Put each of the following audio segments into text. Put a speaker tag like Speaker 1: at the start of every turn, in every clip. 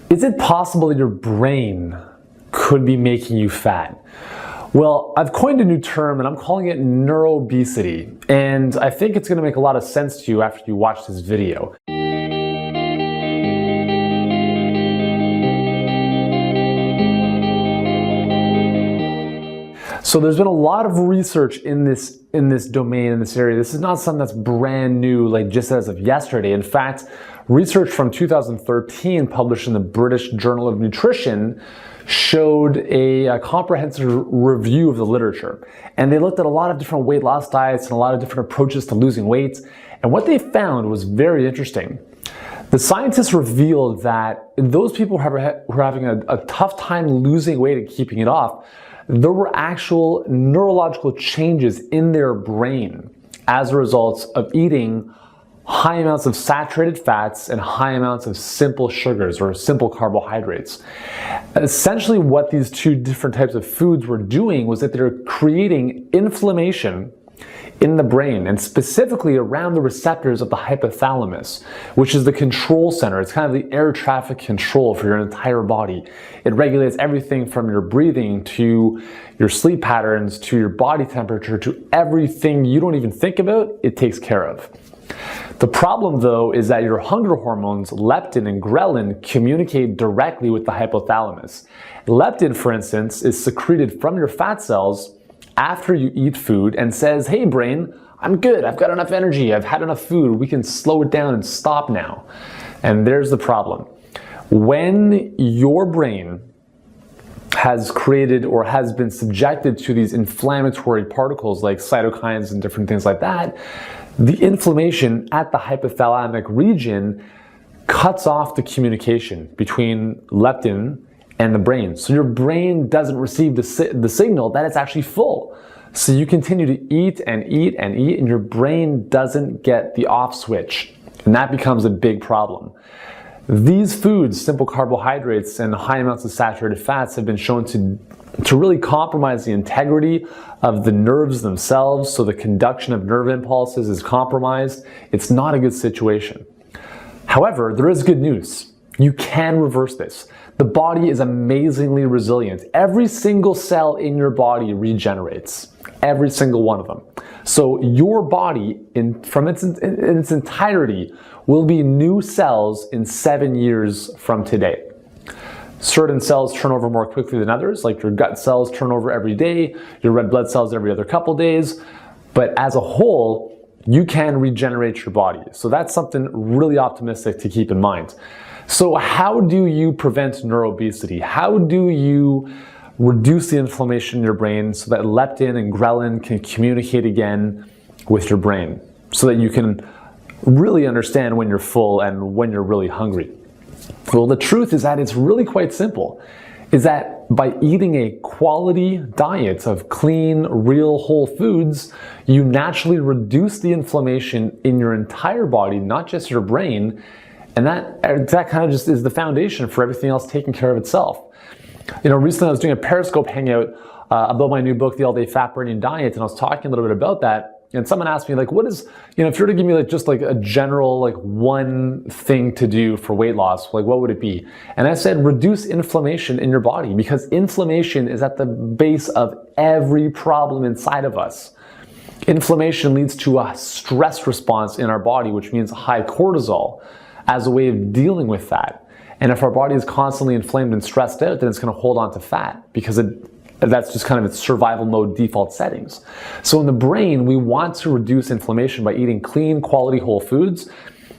Speaker 1: Is it possible that your brain could be making you fat? Well, I've coined a new term and I'm calling it neuro obesity, and I think it's going to make a lot of sense to you after you watch this video. So there's been a lot of research in this domain, in this area. This is not something that's brand new, like just as of yesterday. In fact, research from 2013 published in the British Journal of Nutrition showed a comprehensive review of the literature. And they looked at a lot of different weight loss diets and a lot of different approaches to losing weight. And what they found was very interesting. The scientists revealed that those people who are having a tough time losing weight and keeping it off, there were actual neurological changes in their brain as a result of eating high amounts of saturated fats and high amounts of simple sugars or simple carbohydrates. Essentially, what these two different types of foods were doing was that they're creating inflammation in the brain, and specifically around the receptors of the hypothalamus, which is the control center. It's kind of the air traffic control for your entire body. It regulates everything from your breathing to your sleep patterns to your body temperature to everything you don't even think about, it takes care of. The problem, though, is that your hunger hormones, leptin and ghrelin, communicate directly with the hypothalamus. Leptin, for instance, is secreted from your fat cells after you eat food and says, hey brain, I'm good, I've got enough energy, I've had enough food, we can slow it down and stop now. And there's the problem. When your brain has created or has been subjected to these inflammatory particles like cytokines and different things like that, the inflammation at the hypothalamic region cuts off the communication between leptin and the brain. So your brain doesn't receive the signal that it's actually full. So you continue to eat and eat and eat, and your brain doesn't get the off switch. And that becomes a big problem. These foods, simple carbohydrates and high amounts of saturated fats, have been shown to really compromise the integrity of the nerves themselves. So the conduction of nerve impulses is compromised. It's not a good situation. However, there is good news. You can reverse this. The body is amazingly resilient. Every single cell in your body regenerates. Every single one of them. So your body, in its entirety, will be new cells in 7 years from today. Certain cells turn over more quickly than others, like your gut cells turn over every day, your red blood cells every other couple days. But as a whole, you can regenerate your body. So that's something really optimistic to keep in mind. So how do you prevent neuroobesity? How do you reduce the inflammation in your brain so that leptin and ghrelin can communicate again with your brain so that you can really understand when you're full and when you're really hungry? Well, the truth is that it's really quite simple. Is that by eating a quality diet of clean, real, whole foods, you naturally reduce the inflammation in your entire body, not just your brain. And that kind of just is the foundation for everything else taking care of itself. You know, recently I was doing a Periscope hangout about my new book, The All Day Fat Burning Diet, and I was talking a little bit about that. And someone asked me, like, what is, you know, if you were to give me like just like a general, like one thing to do for weight loss, like what would it be? And I said, reduce inflammation in your body, because inflammation is at the base of every problem inside of us. Inflammation leads to a stress response in our body, which means high cortisol, as a way of dealing with that. And if our body is constantly inflamed and stressed out, then it's going to hold on to fat because that's just kind of its survival mode default settings. So in the brain, we want to reduce inflammation by eating clean, quality whole foods.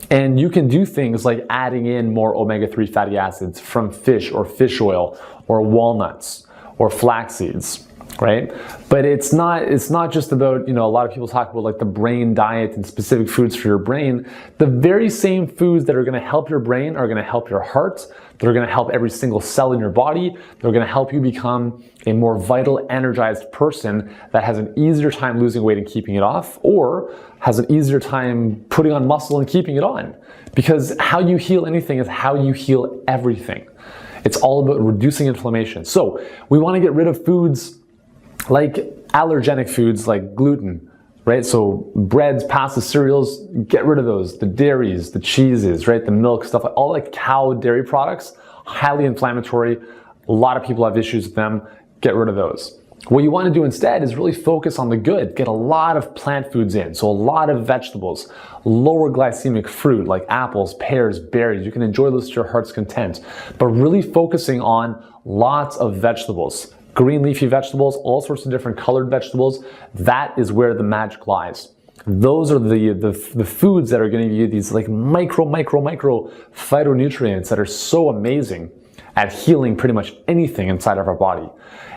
Speaker 1: And you can do things like adding in more omega-3 fatty acids from fish or fish oil or walnuts or flax seeds. Right? But it's not just about, you know, a lot of people talk about like the brain diet and specific foods for your brain. The very same foods that are going to help your brain are going to help your heart. They're going to help every single cell in your body. They're going to help you become a more vital, energized person that has an easier time losing weight and keeping it off, or has an easier time putting on muscle and keeping it on. Because how you heal anything is how you heal everything. It's all about reducing inflammation. So we want to get rid of foods like allergenic foods like gluten, right? So breads, pastas, cereals, get rid of those. The dairies, the cheeses, right? The milk, stuff, all like cow dairy products, highly inflammatory. A lot of people have issues with them. Get rid of those. What you want to do instead is really focus on the good. Get a lot of plant foods in. So a lot of vegetables, lower glycemic fruit like apples, pears, berries. You can enjoy those to your heart's content, but really focusing on lots of vegetables. Green leafy vegetables, all sorts of different colored vegetables. That is where the magic lies. Those are the foods that are going to give you these like micro phytonutrients that are so amazing at healing pretty much anything inside of our body.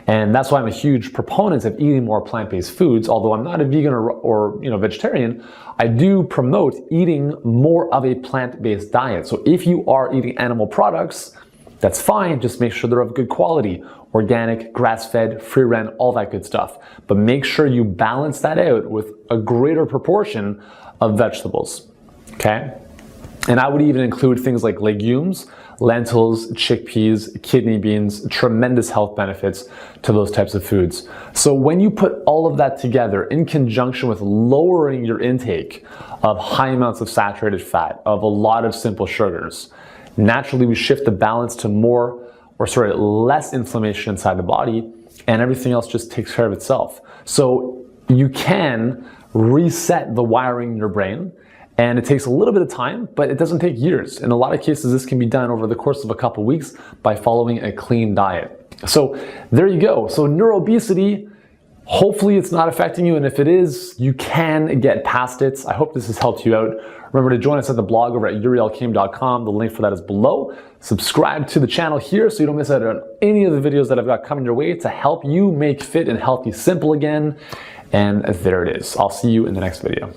Speaker 1: And that's why I'm a huge proponent of eating more plant-based foods. Although I'm not a vegan or vegetarian, I do promote eating more of a plant-based diet. So if you are eating animal products, that's fine. Just make sure they're of good quality, organic, grass-fed, free-range, all that good stuff. But make sure you balance that out with a greater proportion of vegetables, okay? And I would even include things like legumes, lentils, chickpeas, kidney beans, tremendous health benefits to those types of foods. So when you put all of that together in conjunction with lowering your intake of high amounts of saturated fat, of a lot of simple sugars, naturally we shift the balance to less inflammation inside the body, and everything else just takes care of itself. So you can reset the wiring in your brain. And it takes a little bit of time, but it doesn't take years. In a lot of cases, this can be done over the course of a couple weeks by following a clean diet. So there you go. So neuro-obesity, hopefully it's not affecting you. And if it is, you can get past it. I hope this has helped you out. Remember to join us at the blog over at urielkim.com. The link for that is below. Subscribe to the channel here so you don't miss out on any of the videos that I've got coming your way to help you make fit and healthy simple again. And there it is. I'll see you in the next video.